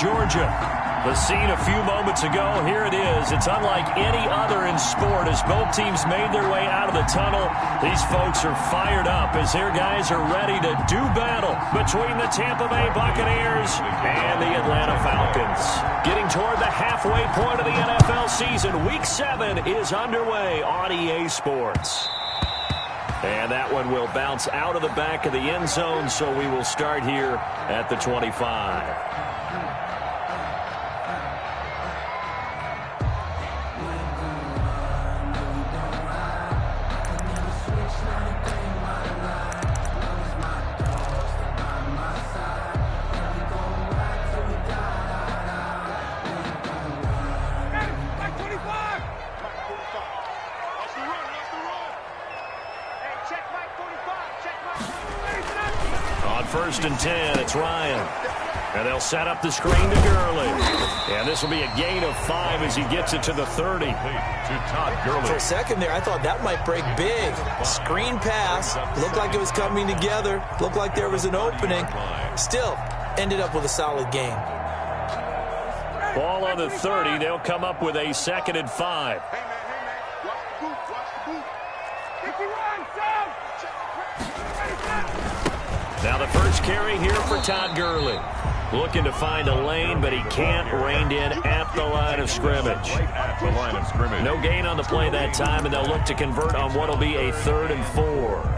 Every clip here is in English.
Georgia. The scene a few moments ago, here it is. It's unlike any other in sport as both teams made their way out of the tunnel. These folks are fired up as their guys are ready to do battle between the Tampa Bay Buccaneers and the Atlanta Falcons. Getting toward the halfway point of the NFL season, Week 7 is underway on EA Sports. And that one will bounce out of the back of the end zone, so we will start here at the 25. First and 10, it's Ryan. And they'll set up the screen to Gurley. And this will be a gain of 5 as he gets it to the 30. To Todd Gurley. For a second there, I thought that might break big. Screen pass. Looked like it was coming together. Looked like there was an opening. Still, ended up with a solid gain. Ball on the 30. They'll come up with a 2nd and 5. Now the first carry here for Todd Gurley. Looking to find a lane, but he can't. Reined in at the line of scrimmage. No gain on the play that time, and they'll look to convert on what will be a 3rd and 4.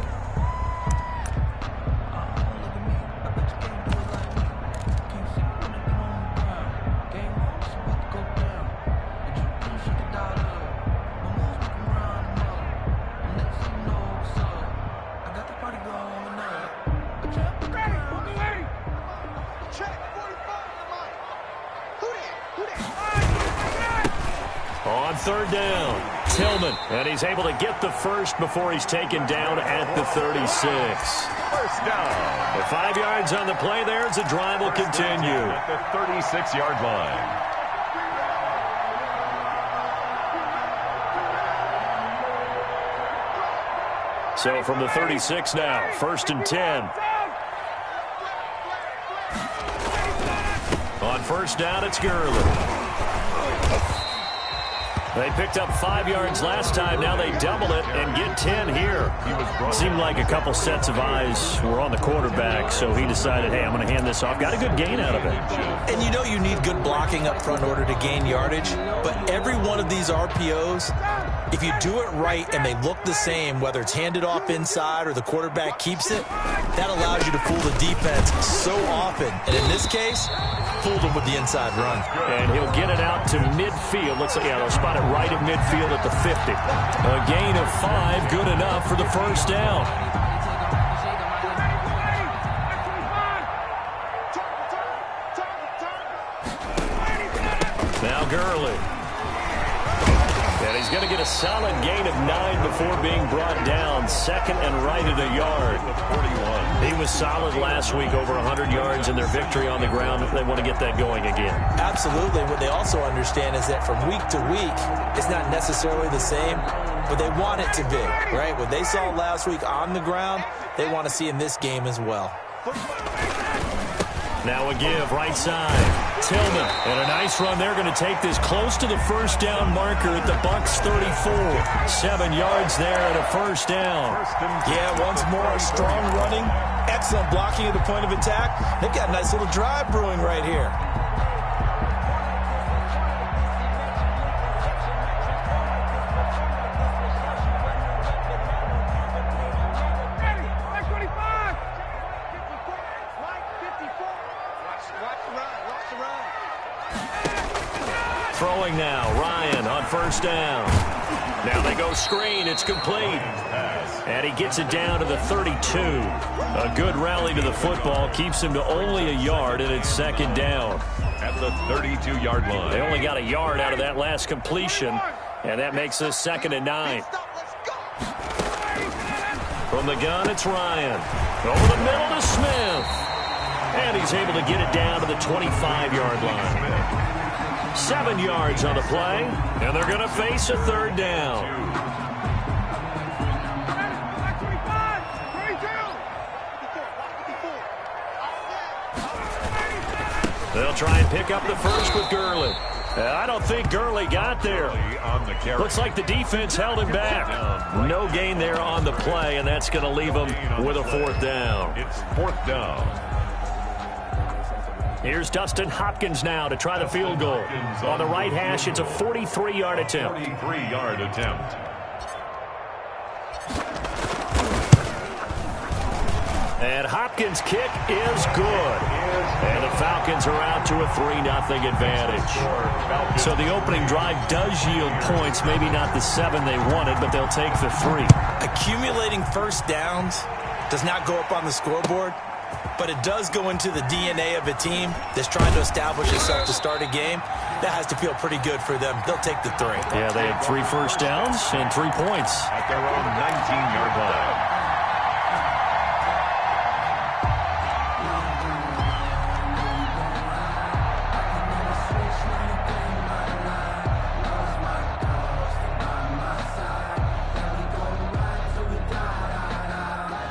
On 3rd down, Tillman, and he's able to get the first before he's taken down at the 36. First down. The 5 yards on the play there as the drive will continue. At the 36-yard line. So from the 36 now, 1st and 10. On 1st down, it's Gurley. They picked up 5 yards last time. Now they double it and get 10 here. Seemed like a couple sets of eyes were on the quarterback, so he decided, hey, I'm going to hand this off. Got a good gain out of it. And you know you need good blocking up front in order to gain yardage, but every one of these RPOs, if you do it right and they look the same, whether it's handed off inside or the quarterback keeps it, that allows you to fool the defense so often. And in this case, fooled him with the inside run. And he'll get it out to midfield. Looks like, yeah, they'll spot it right at midfield at the 50. A gain of 5, good enough for the first down. Now Gurley. And he's going to get a solid gain of 9 before being brought down. 2nd and right at a yard. 41. He was solid last week, over 100 yards in their victory on the ground. They want to get that going again. Absolutely. What they also understand is that from week to week, it's not necessarily the same, but they want it to be, right? What they saw last week on the ground, they want to see in this game as well. Now a give, right side. Tillman, and a nice run. They're going to take this close to the first down marker at the Bucs 34. 7 yards there and a first down. Yeah, once more, strong running, excellent blocking at the point of attack. They've got a nice little drive brewing right here. Throwing now, Ryan on first down. Now they go screen, it's complete. And he gets it down to the 32. A good rally to the football, keeps him to only a yard, and it's 2nd down. At the 32-yard line. They only got a yard out of that last completion, and that makes this 2nd and 9. From the gun, it's Ryan. Over the middle to Smith. And he's able to get it down to the 25-yard line. 7 yards on the play, and they're going to face a 3rd down. They'll try and pick up the first with Gurley. I don't think Gurley got there. Looks like the defense held him back. No gain there on the play, and that's going to leave him with a fourth down. It's fourth down. Here's Dustin Hopkins now to try the field goal. On the right hash, it's a 43-yard attempt. 43-yard attempt. And Hopkins' kick is good. And the Falcons are out to a 3-0 advantage. So the opening drive does yield points, maybe not the 7 they wanted, but they'll take the 3. Accumulating first downs does not go up on the scoreboard, but it does go into the DNA of a team that's trying to establish itself to start a game. That has to feel pretty good for them. They'll take the 3. Yeah, they had 3 first downs and 3 points. At their own 19-yard line.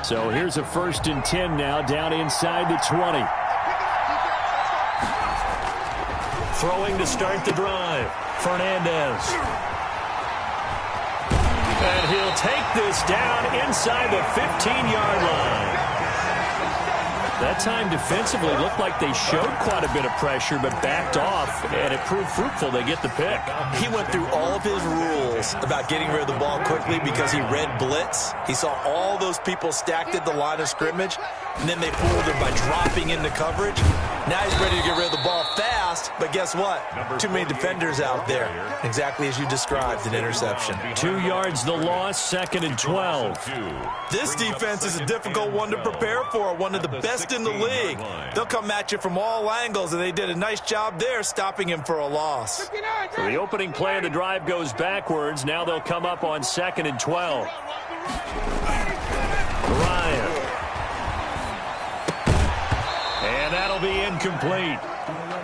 So here's a 1st and 10 now, down inside the 20. Throwing to start the drive, Fernandez. And he'll take this down inside the 15-yard line. That time defensively looked like they showed quite a bit of pressure but backed off, and it proved fruitful. They get the pick. He went through all of his rules about getting rid of the ball quickly because he read blitz. He saw all those people stacked at the line of scrimmage, and then they fooled him by dropping into coverage. Now he's ready to get rid of the ball fast, but guess what? Too many defenders out there. Exactly as you described, an interception. 2 yards the loss, 2nd and 12. This defense is a difficult one to prepare for, one of the best in the league. They'll come at you from all angles, and they did a nice job there stopping him for a loss. So the opening play of the drive goes backwards. Now they'll come up on 2nd and 12. Ryan. And that'll be incomplete.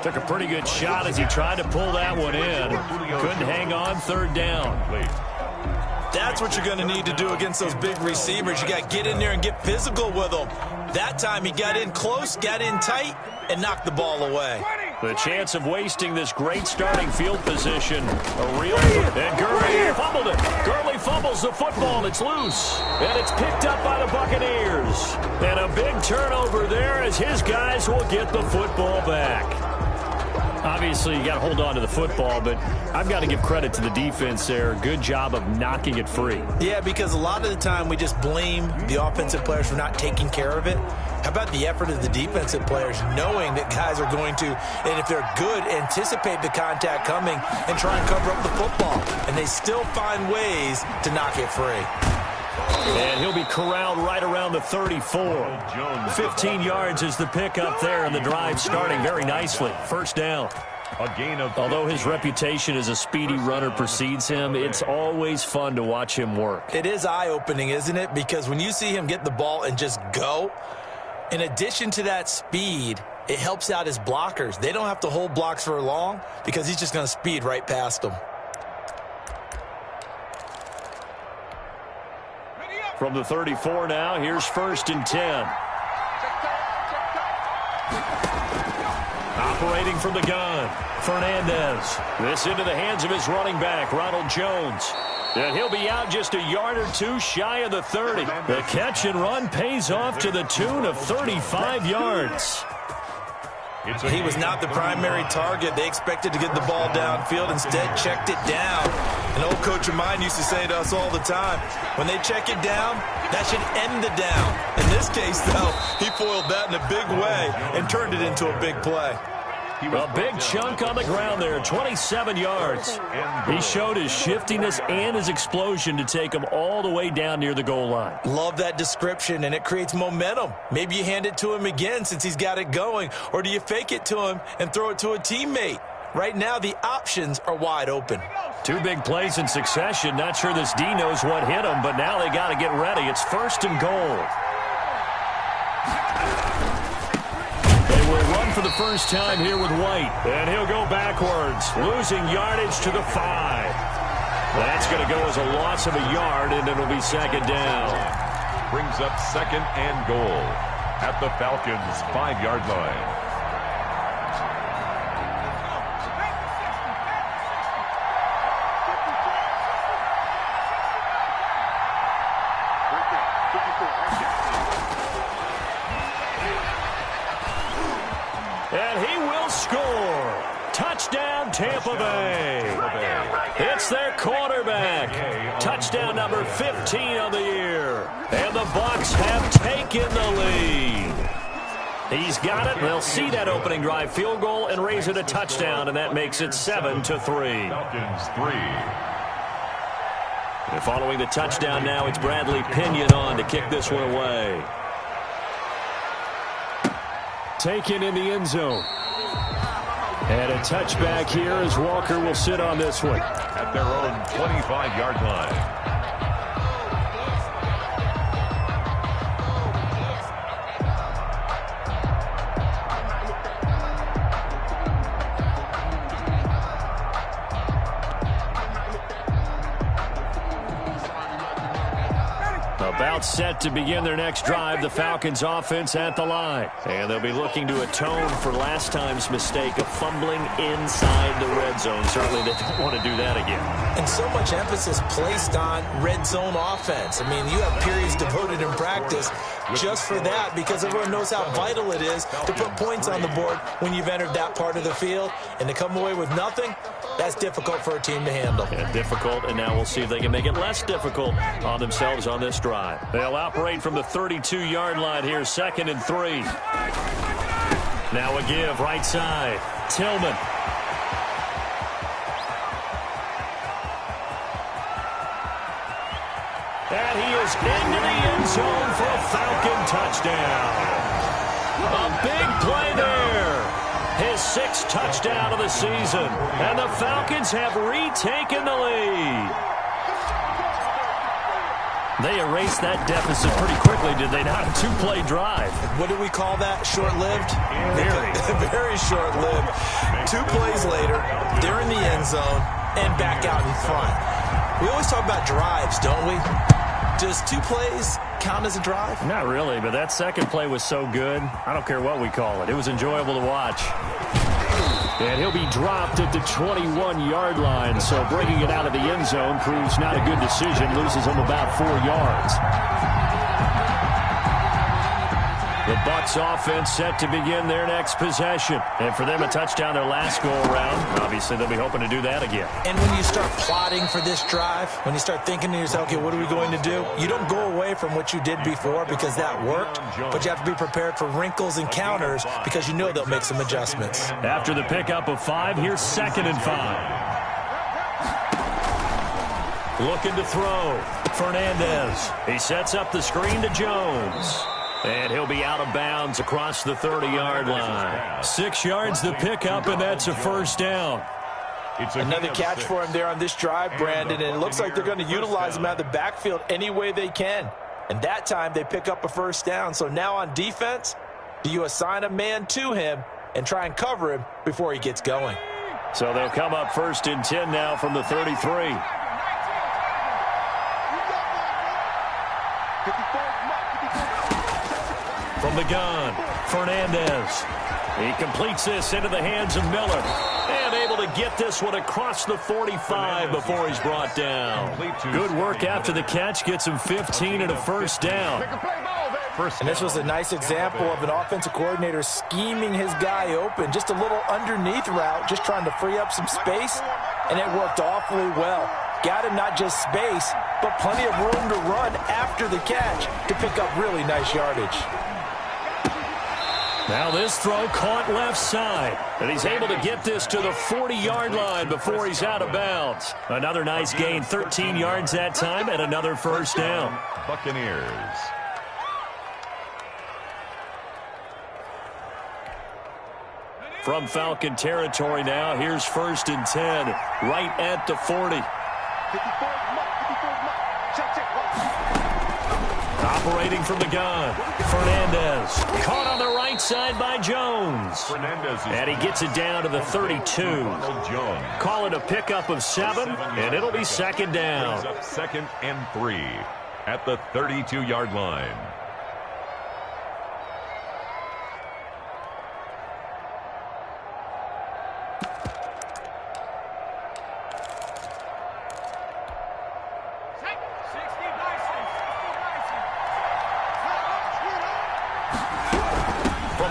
Took a pretty good shot as he tried to pull that one in. Couldn't hang on, 3rd down. That's what you're going to need to do against those big receivers. You got to get in there and get physical with them. That time he got in close, got in tight, and knocked the ball away. The chance of wasting this great starting field position. A real... And Gurley fumbled it. Gurley fumbles the football. It's loose. And it's picked up by the Buccaneers. And a big turnover there as his guys will get the football back. Obviously, you got to hold on to the football, but I've got to give credit to the defense there. Good job of knocking it free. Yeah, because a lot of the time we just blame the offensive players for not taking care of it. How about the effort of the defensive players knowing that guys are going to, and if they're good, anticipate the contact coming and try and cover up the football. And they still find ways to knock it free. And he'll be corralled right around the 34. 15 yards is the pickup there, and the drive starting very nicely. 1st down. Although his reputation as a speedy runner precedes him, it's always fun to watch him work. It is eye-opening, isn't it? Because when you see him get the ball and just go, in addition to that speed, it helps out his blockers. They don't have to hold blocks for long because he's just going to speed right past them. From the 34 now, here's 1st and 10. Operating from the gun, Fernandez. This into the hands of his running back, Ronald Jones. And he'll be out just a yard or 2 shy of the 30. The catch and run pays off to the tune of 35 yards. He was not the primary target. They expected to get the ball downfield. Instead, checked it down. An old coach of mine used to say to us all the time, when they check it down, that should end the down. In this case, though, he foiled that in a big way and turned it into a big play. A big chunk on the ground there, 27 yards. He showed his shiftiness and his explosion to take him all the way down near the goal line. Love that description, and it creates momentum. Maybe you hand it to him again since he's got it going, or do you fake it to him and throw it to a teammate? Right now, the options are wide open. 2 big plays in succession. Not sure this D knows what hit him, but now they got to get ready. It's 1st and goal. They will run for the first time here with White. And he'll go backwards, losing yardage to the 5. That's going to go as a loss of a yard, and it'll be 2nd down. Brings up 2nd and goal at the Falcons' 5-yard line. will score. Touchdown, Tampa Bay. It's their quarterback. Touchdown number 15 of the year. And the Bucs have taken the lead. He's got it. They'll see that opening drive field goal and raise it a touchdown, and that makes it 7-3. Falcons 3. And following the touchdown now, it's Bradley Pinion on to kick this one away. Taken in the end zone. And a touchback here as Walker will sit on this one. At their own 25-yard line. About set to begin their next drive, the Falcons offense at the line. And they'll be looking to atone for last time's mistake of fumbling inside the red zone. Certainly they don't want to do that again. And so much emphasis placed on red zone offense. I mean, you have periods devoted in practice just for that because everyone knows how vital it is to put points on the board when you've entered that part of the field. And to come away with nothing, that's difficult for a team to handle. Yeah, difficult, and now we'll see if they can make it less difficult on themselves on this drive. They'll operate from the 32-yard line here, 2nd and 3. Now a give, right side. Tillman. And he is into the end zone for a Falcon touchdown. A big play there. His 6th touchdown of the season. And the Falcons have retaken the lead. They erased that deficit pretty quickly, did they not? A 2-play drive. What do we call that? Short-lived? Very. Very short-lived. 2 plays later, they're in the end zone and back out in front. We always talk about drives, don't we? Does 2 plays count as a drive? Not really, but that second play was so good. I don't care what we call it. It was enjoyable to watch. And he'll be dropped at the 21-yard line, so bringing it out of the end zone proves not a good decision. Loses him about 4 yards. The Bucs offense set to begin their next possession. And for them, a touchdown their last go-around. Obviously, they'll be hoping to do that again. And when you start plotting for this drive, when you start thinking to yourself, okay, what are we going to do? You don't go away from what you did before because that worked, but you have to be prepared for wrinkles and counters because you know they'll make some adjustments. After the pickup of 5, here's 2nd and 5. Looking to throw. Fernandez. He sets up the screen to Jones. And he'll be out of bounds across the 30-yard line. 6 yards the pickup, and that's a first down. Another catch for him there on this drive, Brandon, and it looks like they're going to utilize him out of the backfield any way they can. And that time they pick up a first down. So now on defense, do you assign a man to him and try and cover him before he gets going? So they'll come up 1st and 10 now from the 33. From the gun, Fernandez. He completes this into the hands of Miller. And able to get this one across the 45 before he's brought down. Good work after the catch. Gets him 15 and a first down. And this was a nice example of an offensive coordinator scheming his guy open. Just a little underneath route, just trying to free up some space. And it worked awfully well. Got him not just space, but plenty of room to run after the catch to pick up really nice yardage. Now this throw caught left side. And he's able to get this to the 40-yard line before he's out of bounds. Another nice gain, 13 yards that time, and another first down. Buccaneers. From Falcon territory now, here's 1st and 10, right at the 40. Operating from the gun, Fernandez. Caught on the right side by Jones. And he gets it down to the 32. Call it a pickup of 7, and it'll be 2nd down. 2nd and 3 at the 32-yard line.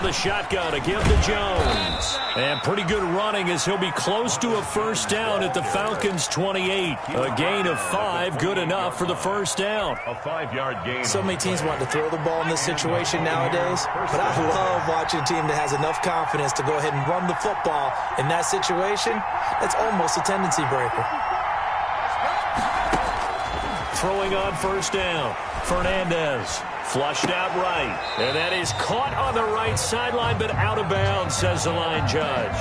The shotgun to give to Jones. And pretty good running as he'll be close to a first down at the Falcons' 28. A gain of 5, good enough for the first down. A 5-yard gain. So many teams want to throw the ball in this situation nowadays, but I love watching a team that has enough confidence to go ahead and run the football. In that situation, that's almost a tendency breaker. Throwing on first down, Fernandez. Flushed out right, and that is caught on the right sideline, but out of bounds, says the line judge.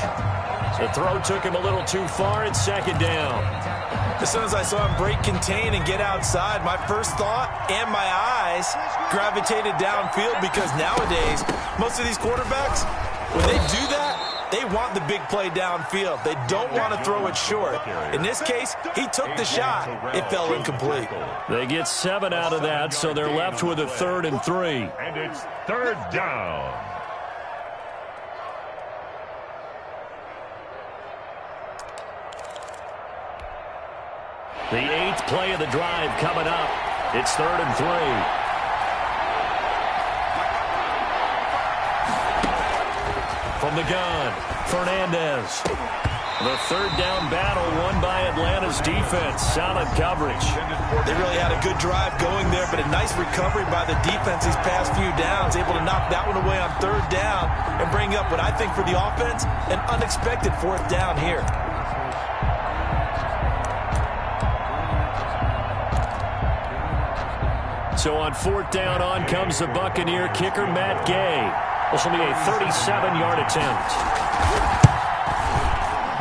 The throw took him a little too far. It's second down. As soon as I saw him break contain and get outside, my first thought and my eyes gravitated downfield, because nowadays, most of these quarterbacks, when they do that, they want the big play downfield. They don't want to throw it short. In this case, he took the shot. It fell incomplete. They get 7 out of that, so they're left with a 3rd and 3. And it's 3rd down. The 8th play of the drive coming up. It's 3rd and 3. From the gun, Fernandez. The 3rd down battle won by Atlanta's defense. Solid coverage. They really had a good drive going there, but a nice recovery by the defense these past few downs. Able to knock that one away on 3rd down and bring up what I think for the offense, an unexpected 4th down here. So on 4th down, on comes the Buccaneer kicker, Matt Gay. This will be a 37-yard attempt.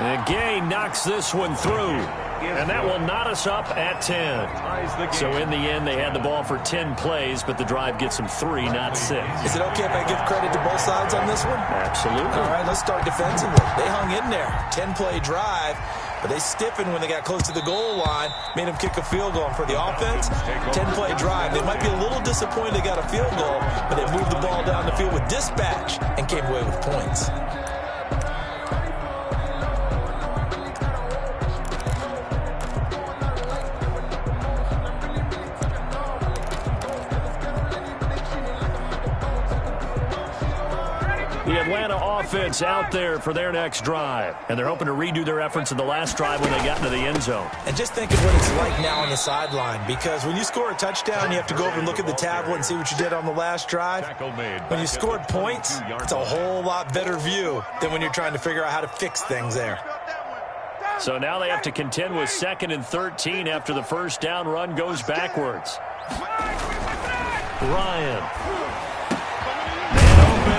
And Gay knocks this one through. And that will knot us up at 10. So in the end, they had the ball for 10 plays, but the drive gets them 3, not 6. Is it okay if I give credit to both sides on this one? Absolutely. All right, let's start defensively. They hung in there. 10-play drive, but they stiffened when they got close to the goal line, made them kick a field goal. And for the offense, 10-play drive. They might be a little disappointed they got a field goal, but they moved the ball down the field with dispatch and came away with points. The Atlanta offense out there for their next drive. And they're hoping to redo their efforts in the last drive when they got into the end zone. And just think of what it's like now on the sideline, because when you score a touchdown, you have to go over and look at the tablet and see what you did on the last drive. When you scored points, it's a whole lot better view than when you're trying to figure out how to fix things there. So now they have to contend with 2nd and 13 after the first down run goes backwards. Ryan.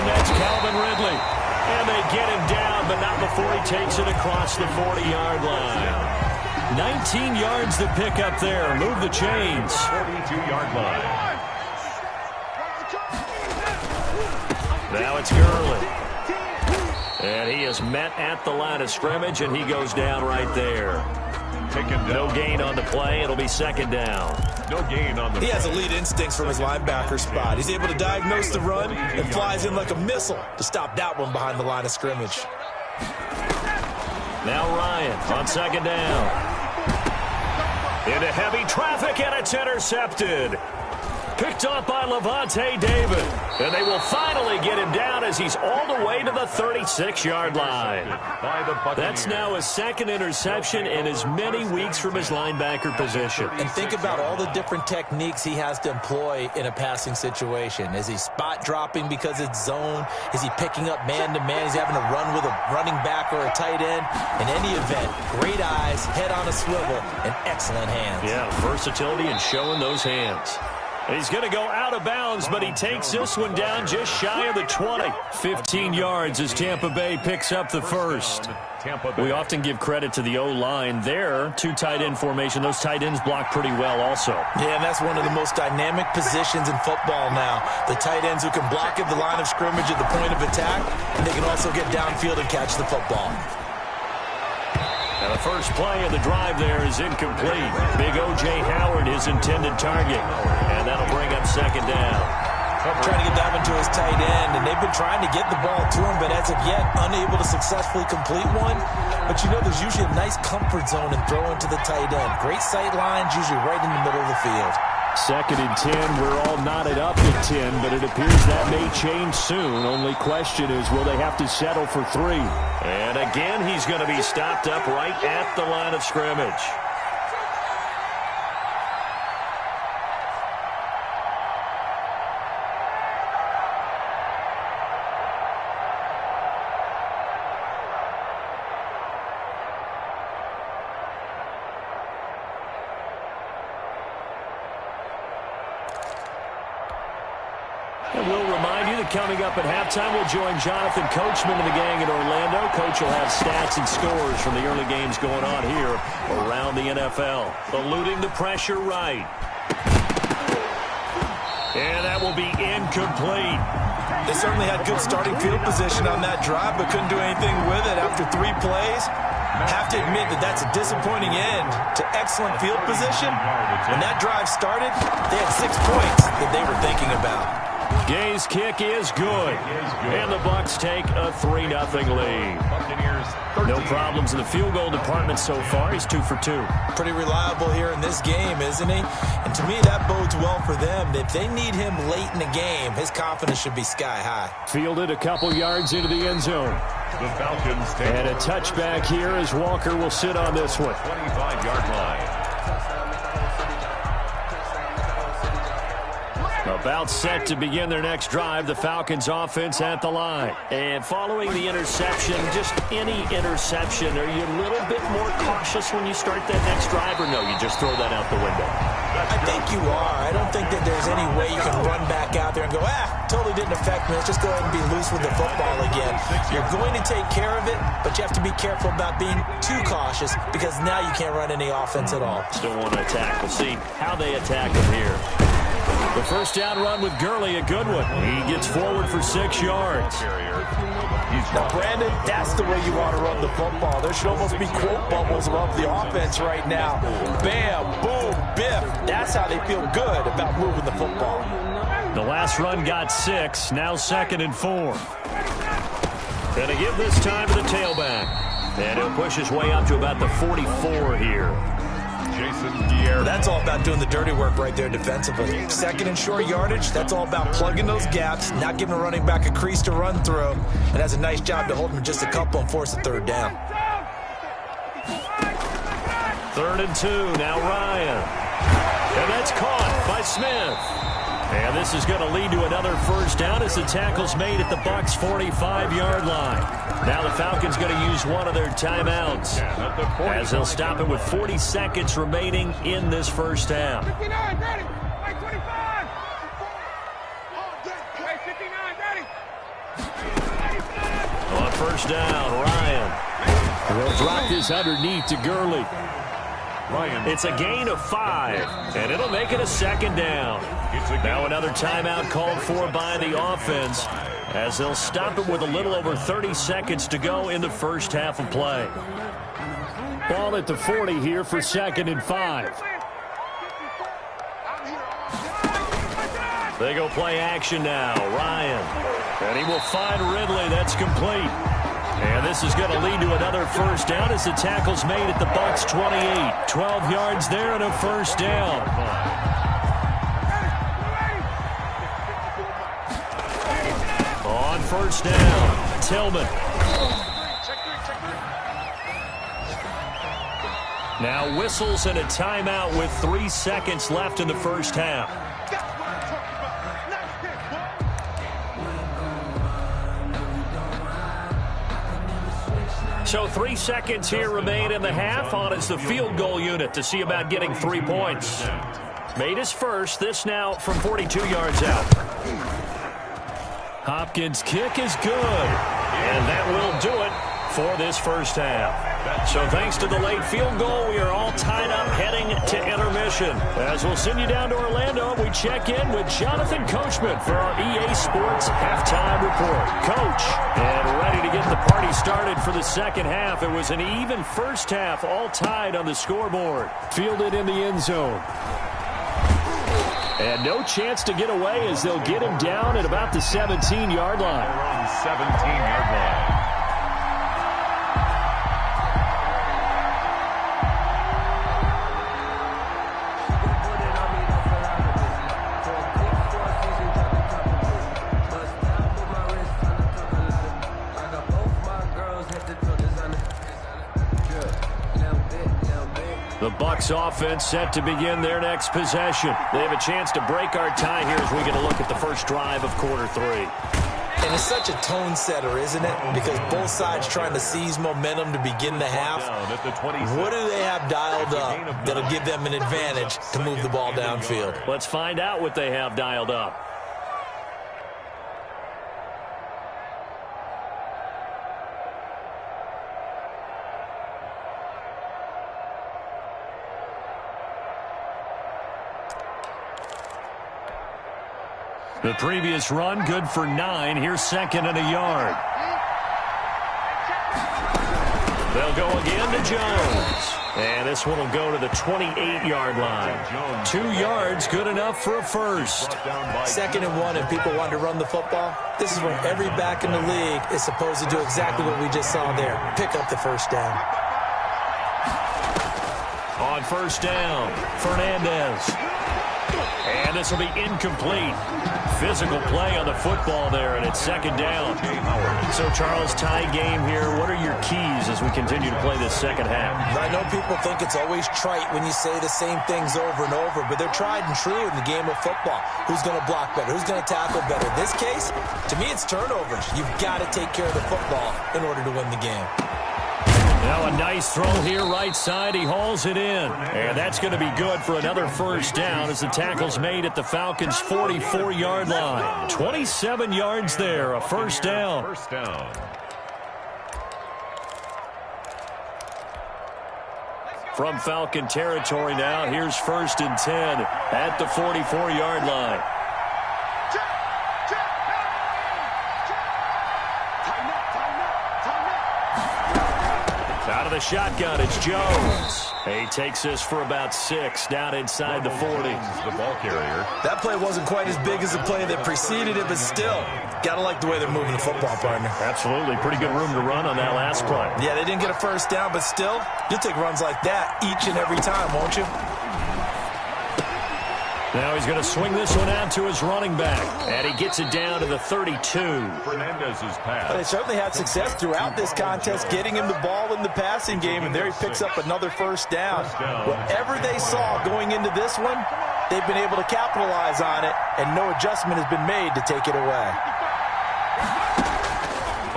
That's Calvin Ridley. And they get him down, but not before he takes it across the 40-yard line. 19 yards to pick up there. Move the chains. 42-yard line. Now it's Gurley. And he is met at the line of scrimmage, and he goes down right there. No gain on the play. It'll be 2nd down. No gain on the play. He has elite instincts from his linebacker spot. He's able to diagnose the run and flies in like a missile to stop that one behind the line of scrimmage. Now Ryan on 2nd down. Into heavy traffic, and it's intercepted. Picked up by Levante David. And they will finally get him down as he's all the way to the 36-yard line. That's now his 2nd interception in as many weeks from his linebacker position. And think about all the different techniques he has to employ in a passing situation. Is he spot dropping because it's zone? Is he picking up man-to-man? He's having to run with a running back or a tight end. In any event, great eyes, head on a swivel, and excellent hands. Yeah, versatility and showing those hands. He's going to go out of bounds, but he takes this one down just shy of the 20. 15 yards as Tampa Bay picks up the first. We often give credit to the O-line there. 2 tight end formation. Those tight ends block pretty well also. Yeah, and that's one of the most dynamic positions in football now. The tight ends who can block at the line of scrimmage at the point of attack, and they can also get downfield and catch the football. And the first play of the drive there is incomplete. Big O.J. Howard, his intended target. And that'll bring up 2nd down. Trying to get that one to his tight end, and they've been trying to get the ball to him, but as of yet, unable to successfully complete one. But you know, there's usually a nice comfort zone in throwing to the tight end. Great sight lines, usually right in the middle of the field. 2nd and 10. We're all knotted up at 10, but it appears that may change soon. Only question is, will they have to settle for 3? And again, he's going to be stopped up right at the line of scrimmage. And we'll remind you that coming up at halftime, we'll join Jonathan Coachman and the gang in Orlando. Coach will have stats and scores from the early games going on here around the NFL. Eluding the pressure right. And that will be incomplete. They certainly had good starting field position on that drive, but couldn't do anything with it after 3 plays. Have to admit that that's a disappointing end to excellent field position. When that drive started, they had 6 points that they were thinking about. Gay's kick is good. And the Bucs take a 3-0 lead. No problems in the field goal department so far. He's 2 for 2. Pretty reliable here in this game, isn't he? And to me, that bodes well for them. If they need him late in the game, his confidence should be sky high. Fielded a couple yards into the end zone. The Falcons take and a touchback here as Walker will sit on this one. 25-yard line. About set to begin their next drive, the Falcons offense at the line. And following the interception, just any interception, are you a little bit more cautious when you start that next drive, or no, you just throw that out the window? I think you are. I don't think that there's any way you can run back out there and go, totally didn't affect me. Let's just go ahead and be loose with the football again. You're going to take care of it, but you have to be careful about being too cautious because now you can't run any offense at all. Still want to attack. We'll see how they attack him here. The first down run with Gurley, a good one. He gets forward for 6 yards. Now, Brandon, that's the way you want to run the football. There should almost be quote bubbles above the offense right now. Bam, boom, biff. That's how they feel good about moving the football. The last run got 6, now 2nd and 4. Gonna give this time to the tailback. And he'll push his way up to about the 44 here. That's all about doing the dirty work right there defensively. 2nd and short yardage, that's all about plugging those gaps, not giving a running back a crease to run through, and has a nice job to hold him just a couple and force a 3rd down. 3rd and 2, now Ryan. And that's caught by Smith. And this is going to lead to another first down as the tackle's made at the Bucs' 45-yard line. Now the Falcons going to use one of their timeouts as they'll stop it with 40 seconds remaining in this first half. On first down, Ryan will drop this underneath to Gurley. It's a gain of 5, and it'll make it a 2nd down. Now another timeout called for by the offense as they'll stop it with a little over 30 seconds to go in the first half of play. Ball at the 40 here for 2nd and 5. They go play action now. Ryan. And he will find Ridley. That's complete. And this is going to lead to another first down as the tackle's made at the Bucs' 28. 12 yards there and a first down. On first down, Tillman. Now whistles and a timeout with 3 seconds left in the first half. So 3 seconds here remain in the half on as the field goal unit to see about getting 3 points. Made his first, this now from 42 yards out. Hopkins' kick is good, and that will do it for this first half. So thanks to the late field goal, we are all tied up heading to intermission. As we'll send you down to Orlando, we check in with Jonathan Coachman for our EA Sports Halftime Report. Coach, and ready to get the party started for the second half. It was an even first half, all tied on the scoreboard. Fielded in the end zone. And no chance to get away as they'll get him down at about the 17-yard line. 17-yard line. The Bucs offense set to begin their next possession. They have a chance to break our tie here as we get a look at the first drive of quarter 3. And it's such a tone setter, isn't it? Because both sides trying to seize momentum to begin the half. What do they have dialed up that'll give them an advantage to move the ball downfield? Let's find out what they have dialed up. The previous run, good for 9. Here's 2nd and a yard. They'll go again to Jones. And this one will go to the 28-yard line. 2 yards, good enough for a first. 2nd and 1, and people want to run the football. This is where every back in the league is supposed to do exactly what we just saw there. Pick up the first down. On first down, Fernandez. And this will be incomplete. Physical play on the football there, and it's 2nd down. So, Charles, tie game here. What are your keys as we continue to play this second half? I know people think it's always trite when you say the same things over and over, but they're tried and true in the game of football. Who's going to block better? Who's going to tackle better? In this case, to me, it's turnovers. You've got to take care of the football in order to win the game. Now a nice throw here, right side. He hauls it in. And that's going to be good for another first down as the tackle's made at the Falcons' 44-yard line. 27 yards there, a first down. First down. From Falcon territory now, here's 1st and 10 at the 44-yard line. Out of the shotgun, it's Jones. He takes this for about 6 down inside the 40. The ball carrier. That play wasn't quite as big as the play that preceded it, but still, got to like the way they're moving the football, partner. Absolutely. Pretty good room to run on that last play. Yeah, they didn't get a first down, but still, you'll take runs like that each and every time, won't you? Now he's going to swing this one out to his running back. And he gets it down to the 32. Fernandez's pass. But they certainly had success throughout this contest, getting him the ball in the passing game, and there he picks up another first down. Whatever they saw going into this one, they've been able to capitalize on it, and no adjustment has been made to take it away.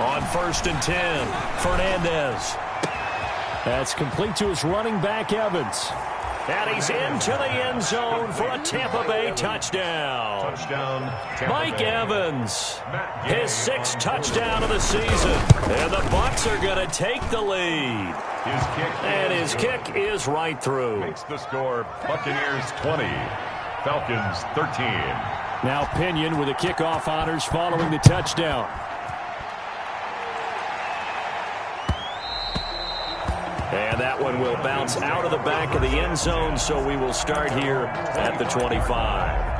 On 1st and 10, Fernandez. That's complete to his running back, Evans. And he's into the end zone for a Tampa Bay touchdown. Mike Evans, his 6th touchdown of the season. And the Bucs are going to take the lead. And his kick is right through. Makes the score Buccaneers 20, Falcons 13. Now Pinion with the kickoff honors following the touchdown. And that one will bounce out of the back of the end zone, so we will start here at the 25.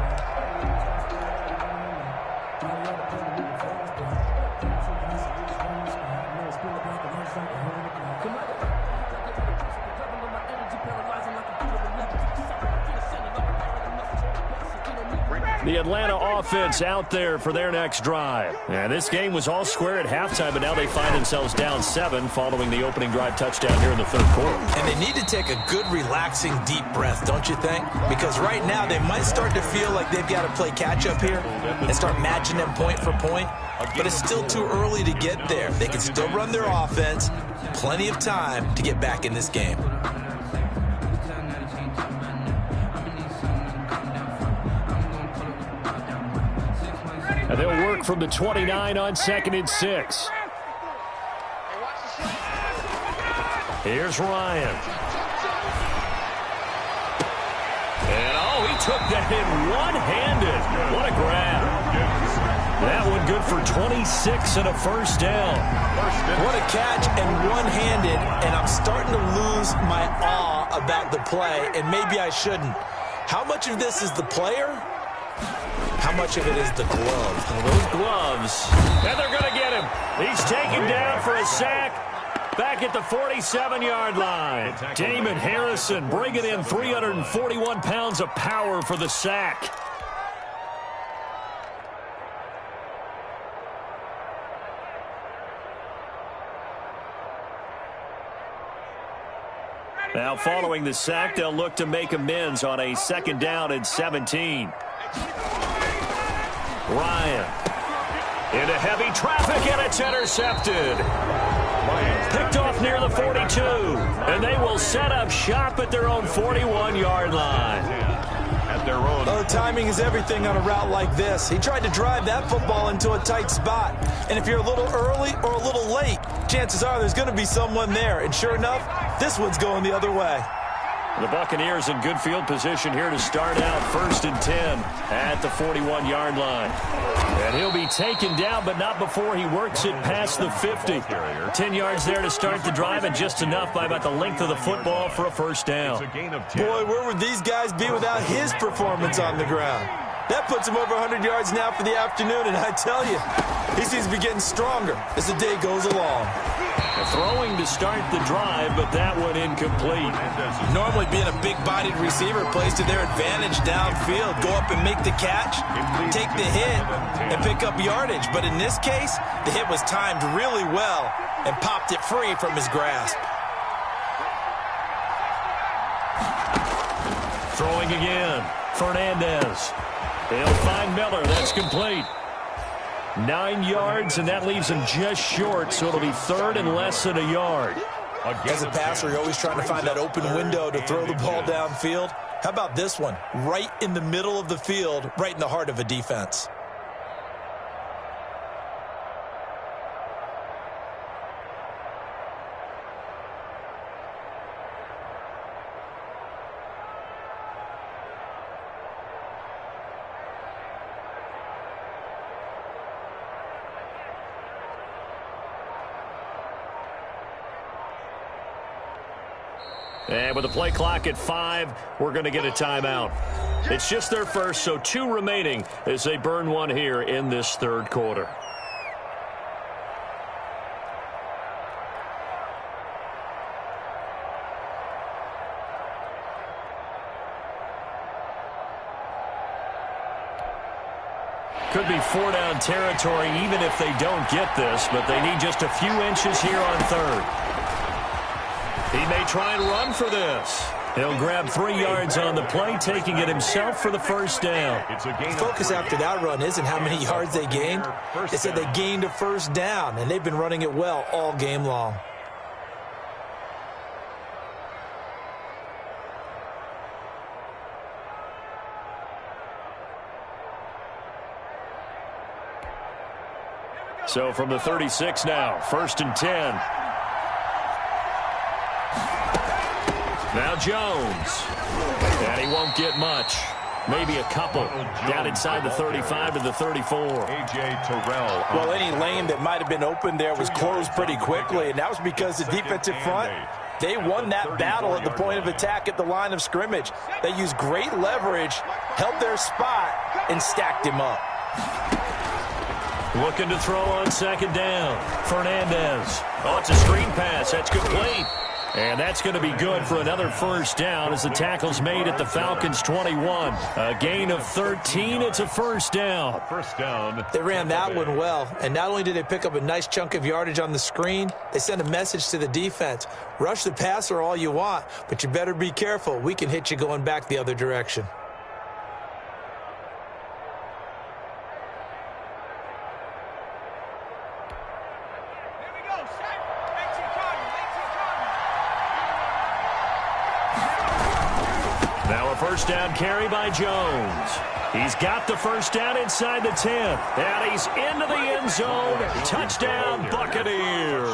The Atlanta offense out there for their next drive. And this game was all square at halftime, but now they find themselves down 7 following the opening drive touchdown here in the 3rd quarter. And they need to take a good, relaxing, deep breath, don't you think? Because right now they might start to feel like they've got to play catch-up here and start matching them point for point. But it's still too early to get there. They can still run their offense. Plenty of time to get back in this game. And they'll work from the 29 on 2nd and 6. Here's Ryan. And, he took that in one-handed. What a grab. That one good for 26 and a first down. What a catch and one-handed, and I'm starting to lose my awe about the play, and maybe I shouldn't. How much of this is the player? How much of it is the gloves? Well, those gloves, and they're going to get him. He's taken down for a sack back at the 47-yard line. Damon Harrison bringing in 341 pounds of power for the sack. Now following the sack, they'll look to make amends on a 2nd down and 17. Ryan into heavy traffic, and it's intercepted. Picked off near the 42, and they will set up shop at their own 41-yard line. Oh, timing is everything on a route like this. He tried to drive that football into a tight spot. And if you're a little early or a little late, chances are there's going to be someone there. And sure enough, this one's going the other way. The Buccaneers in good field position here to start out 1st and 10 at the 41-yard line. And he'll be taken down, but not before he works it past the 50. 10 yards there to start the drive, and just enough by about the length of the football for a 1st down. Boy, where would these guys be without his performance on the ground? That puts him over 100 yards now for the afternoon, and I tell you, he seems to be getting stronger as the day goes along. Throwing to start the drive, but that one incomplete. Normally being a big-bodied receiver plays to their advantage downfield. Go up and make the catch, take the hit, and pick up yardage. But in this case, the hit was timed really well and popped it free from his grasp. Throwing again, Fernandez. He'll find Miller. That's complete. 9 yards, and that leaves him just short, so it'll be 3rd and less than a yard. As a passer, you're always trying to find that open window to throw the ball downfield. How about this one? Right in the middle of the field, right in the heart of a defense. And with the play clock at 5, we're going to get a timeout. It's just their first, so 2 remaining as they burn one here in this 3rd quarter. Could be 4-down territory even if they don't get this, but they need just a few inches here on 3rd. He may try and run for this. He'll grab 3 yards on the play, taking it himself for the 1st down. The focus after that run isn't how many yards they gained. They said they gained a 1st down, and they've been running it well all game long. So from the 36 now, 1st and 10. Now Jones, and he won't get much. Maybe a couple. Down inside the 35 to the 34. A.J. Terrell. Well, any lane that might have been open there was closed pretty quickly, and that was because the defensive front, they won that battle at the point of attack at the line of scrimmage. They used great leverage, held their spot, and stacked him up. Looking to throw on 2nd down. Fernandez. Oh, it's a screen pass. That's complete. And that's going to be good for another 1st down as the tackle's made at the Falcons' 21. A gain of 13. It's a 1st down. 1st down. They ran that one well, and not only did they pick up a nice chunk of yardage on the screen, they sent a message to the defense. Rush the passer all you want, but you better be careful. We can hit you going back the other direction. Now a 1st down carry by Jones. He's got the 1st down inside the 10. And he's into the end zone. Touchdown, Buccaneers.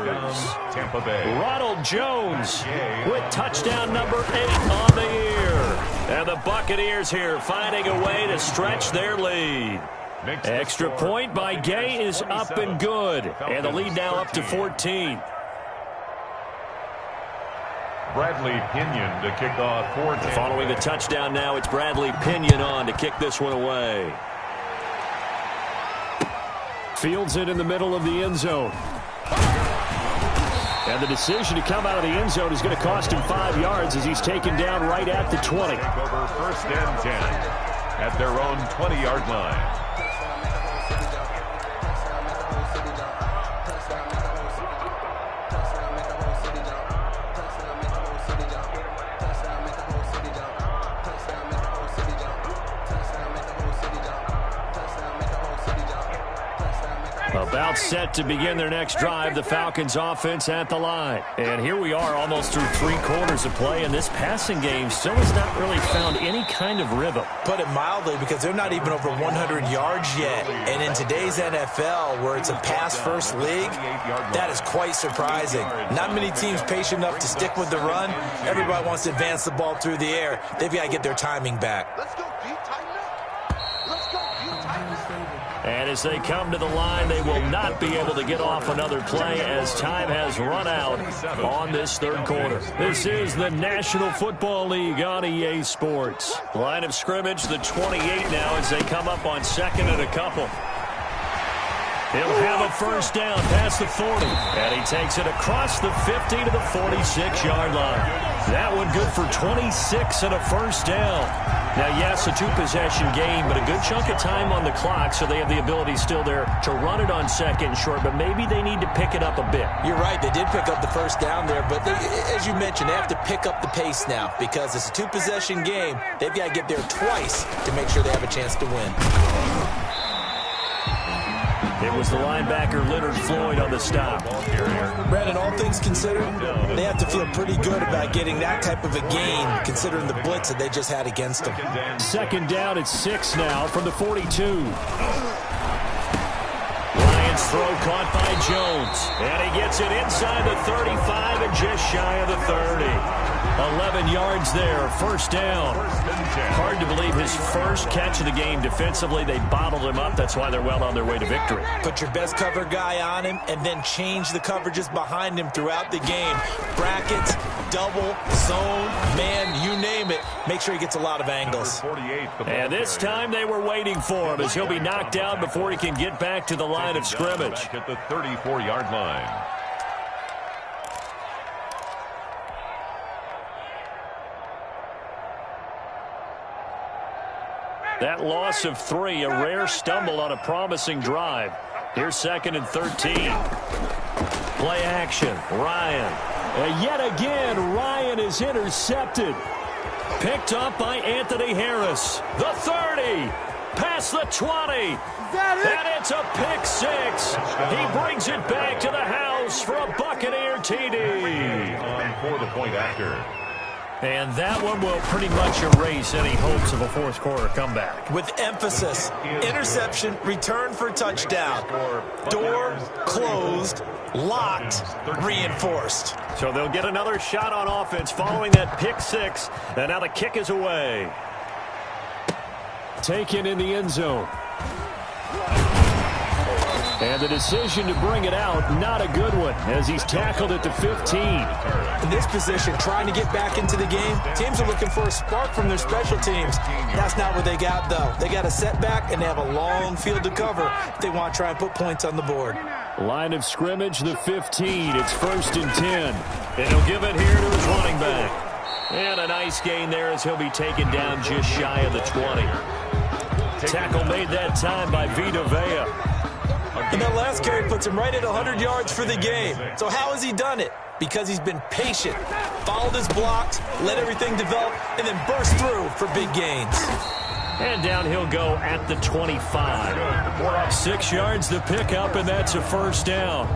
Tampa Bay. Ronald Jones with touchdown number 8 on the year. And the Buccaneers here finding a way to stretch their lead. Extra point by Gay is up and good. And the lead now up to 14. Bradley Pinion to kick off for Tampa. Following the touchdown now, it's Bradley Pinion on to kick this one away. Fields it in the middle of the end zone. And the decision to come out of the end zone is going to cost him 5 yards as he's taken down right at the 20. Take over 1st and 10 at their own 20-yard line. About set to begin their next drive, the Falcons offense at the line. And here we are almost through 3 quarters of play, and this passing game still has not really found any kind of rhythm. Put it mildly, because they're not even over 100 yards yet. And in today's NFL, where it's a pass-first league, that is quite surprising. Not many teams patient enough to stick with the run. Everybody wants to advance the ball through the air. They've got to get their timing back. Let's go, D, tighten up. Let's go, D, tighten up. And as they come to the line, they will not be able to get off another play as time has run out on this 3rd quarter. This is the National Football League on EA Sports. Line of scrimmage, the 28 now as they come up on 2nd and a couple. He'll have a first down past the 40. And he takes it across the 50 to the 46-yard line. That one good for 26 and a first down. Now, yes, a 2-possession game, but a good chunk of time on the clock, so they have the ability still there to run it on 2nd and short, but maybe they need to pick it up a bit. You're right. They did pick up the first down there, but as you mentioned, they have to pick up the pace now because it's a 2-possession game. They've got to get there twice to make sure they have a chance to win. It was the linebacker, Leonard Floyd, on the stop. Brandon, all things considered, they have to feel pretty good about getting that type of a gain, considering the blitz that they just had against them. 2nd down at 6 now from the 42. Lions throw caught by Jones. And he gets it inside the 35 and just shy of the 30. 11 yards there, first down. Hard to believe his first catch of the game defensively. They bottled him up. That's why they're well on their way to victory. Put your best cover guy on him and then change the coverages behind him throughout the game. Brackets, double, zone, man, you name it. Make sure he gets a lot of angles. And this time they were waiting for him as he'll be knocked down before he can get back to the line of scrimmage. At the 34-yard line. That loss of 3, a rare stumble on a promising drive. Here's 2nd and 13. Play action, Ryan. And yet again, Ryan is intercepted. Picked up by Anthony Harris. The 30, past the 20. And it's a pick 6. He brings it back to the house for a Buccaneer TD. On for the point after. And that one will pretty much erase any hopes of a 4th quarter comeback. With emphasis, interception, return for touchdown. Door closed, locked, reinforced. So they'll get another shot on offense following that pick 6. And now the kick is away. Taken in the end zone. And the decision to bring it out, not a good one, as he's tackled at the 15. In this position, trying to get back into the game, teams are looking for a spark from their special teams. That's not what they got, though. They got a setback, and they have a long field to cover if they want to try and put points on the board. Line of scrimmage, the 15. It's 1st and 10. And he'll give it here to his running back. And a nice gain there as he'll be taken down just shy of the 20. Tackle made that time by Vita Vea. And that last carry puts him right at 100 yards for the game. So how has he done it? Because he's been patient, followed his blocks, let everything develop, and then burst through for big gains. And down he'll go at the 25. 6 yards the pickup, and that's a first down.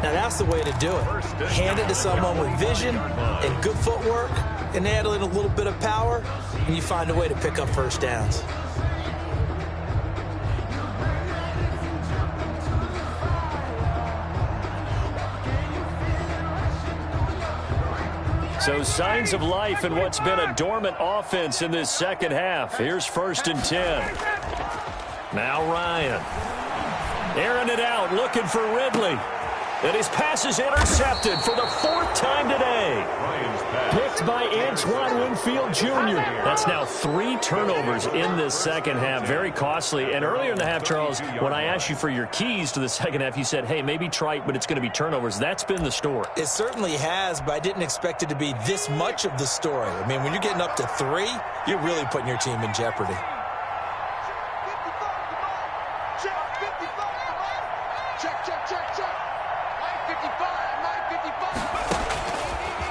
Now that's the way to do it. Hand it to someone with vision and good footwork, and add in a little bit of power, and you find a way to pick up first downs. So signs of life in what's been a dormant offense in this second half. Here's 1st and 10. Now Ryan. Airing it out, looking for Ridley. And his pass is intercepted for the 4th time today. Picked by Antoine Winfield Jr. That's now 3 turnovers in this second half. Very costly. And earlier in the half, Charles, when I asked you for your keys to the second half, you said, hey, maybe trite, but it's going to be turnovers. That's been the story. It certainly has, but I didn't expect it to be this much of the story. I mean, when you're getting up to 3, you're really putting your team in jeopardy.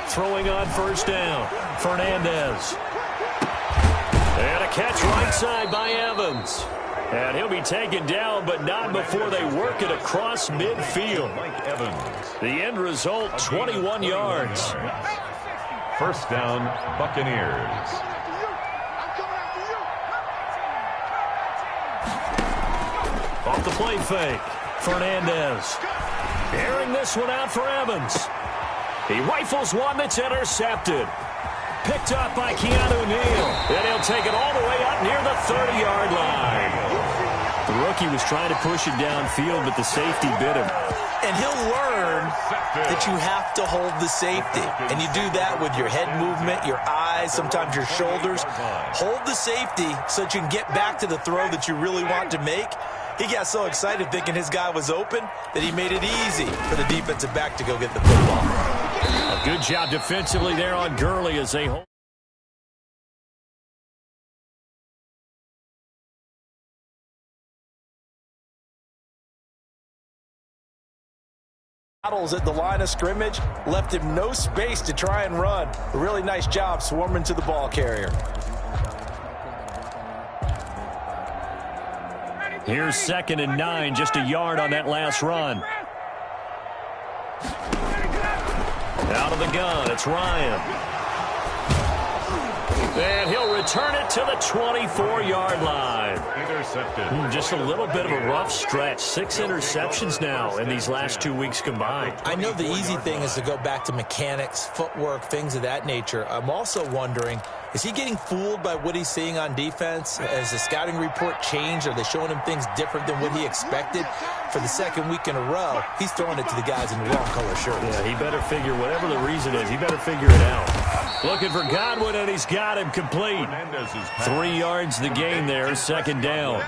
Throwing on first down, Fernandez. And a catch right side by Evans. And he'll be taken down, but not before they work it across midfield. The end result, 21 yards. First down, Buccaneers. Off the play fake, Fernandez. Airing this one out for Evans. He rifles one that's intercepted. Picked up by Keanu Neal. And he'll take it all the way up near the 30-yard line. The rookie was trying to push it downfield, but the safety bit him. And he'll learn that you have to hold the safety. And you do that with your head movement, your eyes, sometimes your shoulders. Hold the safety so that you can get back to the throw that you really want to make. He got so excited thinking his guy was open that he made it easy for the defensive back to go get the football. A good job defensively there on Gurley as they hold. Battles at the line of scrimmage, left him no space to try and run. A really nice job swarming to the ball carrier. Here's 2nd and 9, just a yard on that last run. Out of the gun, it's Ryan. And he'll return it to the 24-yard line. Intercepted. Just a little bit of a rough stretch. 6 interceptions now in these last 2 weeks combined. I know the easy thing is to go back to mechanics, footwork, things of that nature. I'm also wondering, is he getting fooled by what he's seeing on defense? Has the scouting report changed? Are they showing him things different than what he expected? For the second week in a row, he's throwing it to the guys in the wrong color shirts. Yeah, he better figure, whatever the reason is, he better figure it out. Looking for Godwin, and he's got him complete. 3 yards the gain there, 2nd down.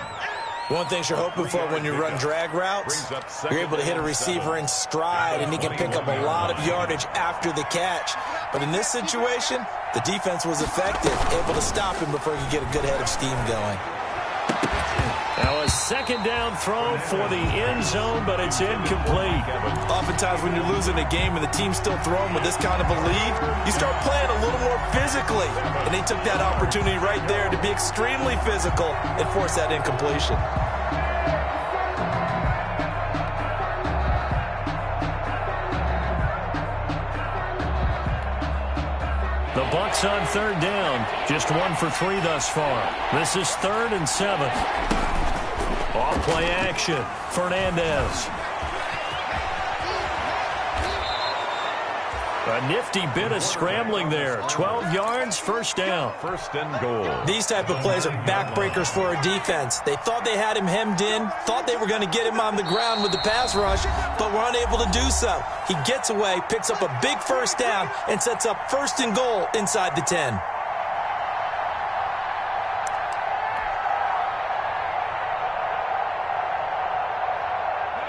One thing you're hoping for when you run drag routes, you're able to hit a receiver in stride, and he can pick up a lot of yardage after the catch. But in this situation, the defense was effective, able to stop him before he could get a good head of steam going. Now a 2nd down throw for the end zone, but it's incomplete. Oftentimes when you're losing a game and the team's still throwing with this kind of a lead, you start playing a little more physically. And they took that opportunity right there to be extremely physical and force that incompletion. The Bucs on 3rd down. Just 1 for 3 thus far. This is 3rd and 7. Off play action. Fernandez. A nifty bit of scrambling there. 12 yards, 1st down. 1st and goal. These type of plays are backbreakers for a defense. They thought they had him hemmed in, thought they were going to get him on the ground with the pass rush, but were unable to do so. He gets away, picks up a big 1st down, and sets up 1st and goal inside the 10.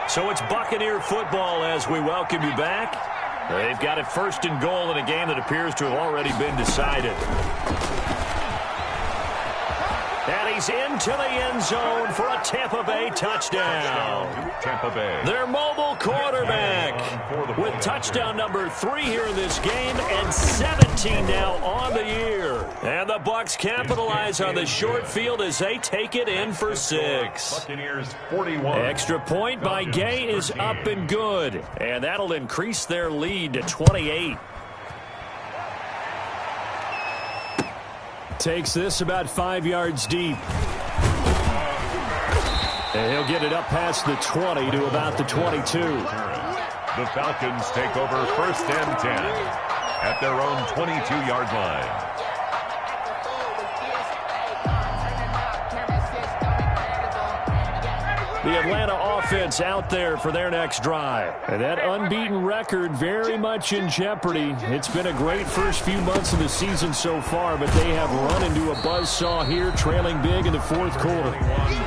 So it's Buccaneer football as we welcome you back. They've got it 1st and goal in a game that appears to have already been decided. And he's into the end zone for a Tampa Bay touchdown. Tampa Bay. Their mobile quarterback with touchdown number 3 here in this game and 17 now on the year. And the Bucs capitalize on the short field as they take it in for 6. Buccaneers 41. Extra point by Gay is up and good. And that'll increase their lead to 28. Takes this about 5 yards deep. And he'll get it up past the 20 to about the 22. The Falcons take over 1st and 10 at their own 22-yard line. The Atlanta offense out there for their next drive. And that unbeaten record very much in jeopardy. It's been a great first few months of the season so far, but they have run into a buzzsaw here, trailing big in the 4th quarter.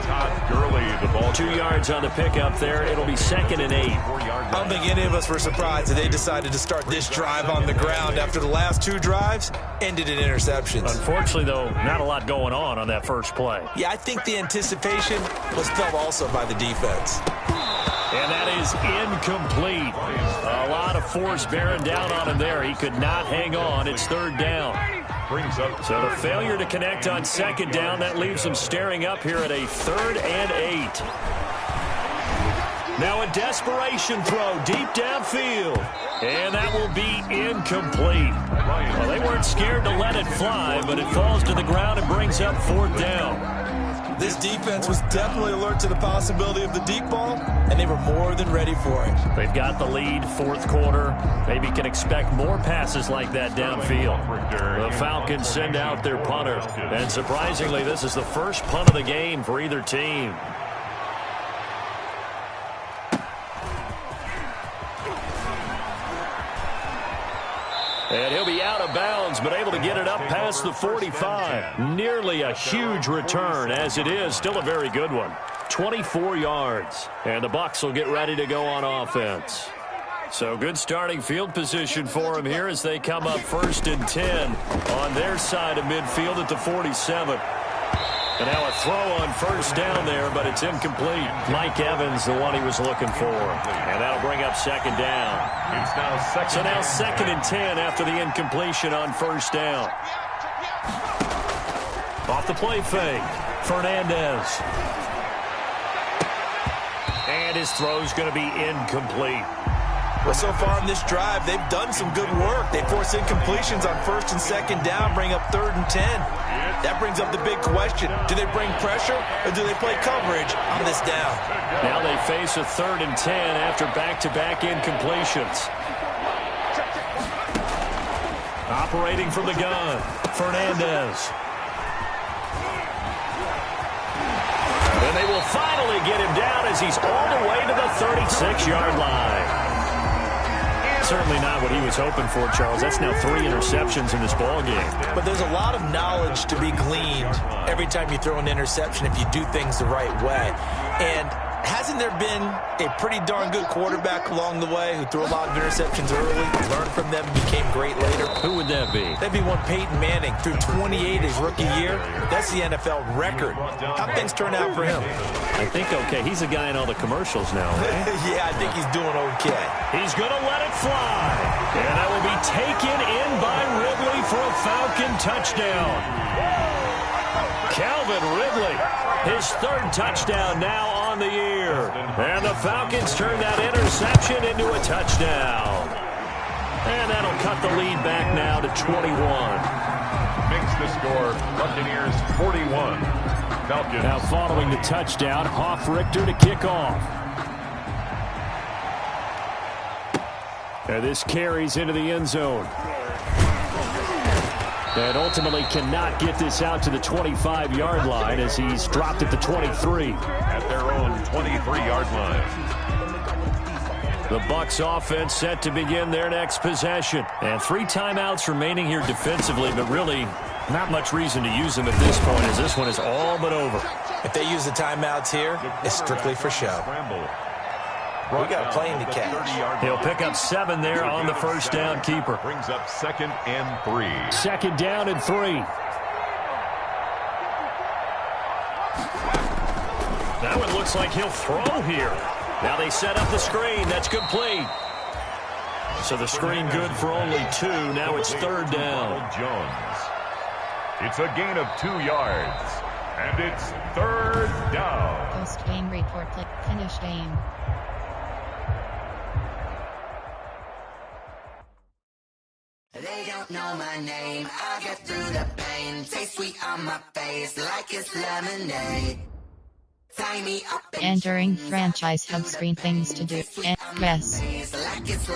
Todd Gurley, the ball 2 yards on the pickup there. It'll be 2nd and 8. I don't think any of us were surprised that they decided to start this drive on the ground after the last 2 drives ended in interceptions. Unfortunately, though, not a lot going on that first play. Yeah, I think the anticipation was felt also by the defense. And that is incomplete. A lot of force bearing down on him there. He could not hang on. It's 3rd down. brings up. So the failure to connect on second down, that leaves them staring up here at a 3rd and 8. Now a desperation throw deep downfield. And that will be incomplete. Well, they weren't scared to let it fly, but it falls to the ground and brings up 4th down. This defense was definitely alert to the possibility of the deep ball, and they were more than ready for it. They've got the lead, 4th quarter. Maybe can expect more passes like that downfield. The Falcons send out their punter. And surprisingly, this is the first punt of the game for either team. And he'll be out of bounds, but able to get it up past the 45. Nearly a huge return. As it is, still a very good one. 24 yards. And the Bucs will get ready to go on offense. So good starting field position for them here as they come up 1st and 10 on their side of midfield at the 47. And now a throw on 1st down there, but it's incomplete. Mike Evans, the one he was looking for. And that'll bring up 2nd down. It's now second and 10 after the incompletion on 1st down. Off the play fake, Fernandez. And his throw's going to be incomplete. Well, so far in this drive, they've done some good work. They force incompletions on 1st and 2nd down, bring up 3rd and 10. That brings up the big question. Do they bring pressure or do they play coverage on this down? Now they face a 3rd and 10 after back-to-back incompletions. Operating from the gun, Fernandez. And they will finally get him down as he's all the way to the 36-yard line. Certainly not what he was hoping for, Charles. That's now 3 interceptions in this ball game. But there's a lot of knowledge to be gleaned every time you throw an interception if you do things the right way. And hasn't there been a pretty darn good quarterback along the way who threw a lot of interceptions early, learned from them, and became great later? Who would that be? That'd be one Peyton Manning. Threw 28 his rookie year. That's the NFL record. How'd things turn out for him? I think okay. He's a guy in all the commercials now, right? Yeah, I think he's doing okay. He's going to let it fly. And that will be taken in by Ridley for a Falcon touchdown. Calvin Ridley, his 3rd touchdown now on the year. And the Falcons turn that interception into a touchdown. And that'll cut the lead back now to 21. Makes the score Buccaneers 41. Falcons. Now following the touchdown, Hoff-Richter to kick off. And this carries into the end zone. And ultimately cannot get this out to the 25-yard line as he's dropped at the 23. At their own 23-yard line. The Bucs offense set to begin their next possession. And 3 timeouts remaining here defensively, but really not much reason to use them at this point as this one is all but over. If they use the timeouts here, it's strictly for show. We got a plane to catch. He'll pick up 7 there on the 1st down keeper. Brings up 2nd and 3. 2nd down and 3. Now it looks like he'll throw here. Now they set up the screen. That's complete. So the screen good for only 2. Now it's 3rd down. Jones. It's a gain of 2 yards. And it's 3rd down. Post-game report. Click finish game. They don't know my name. I get through the pain. Taste sweet on my face like it's lemonade. Tie me up. Entering franchise hub screen things to do. Yes. Like it's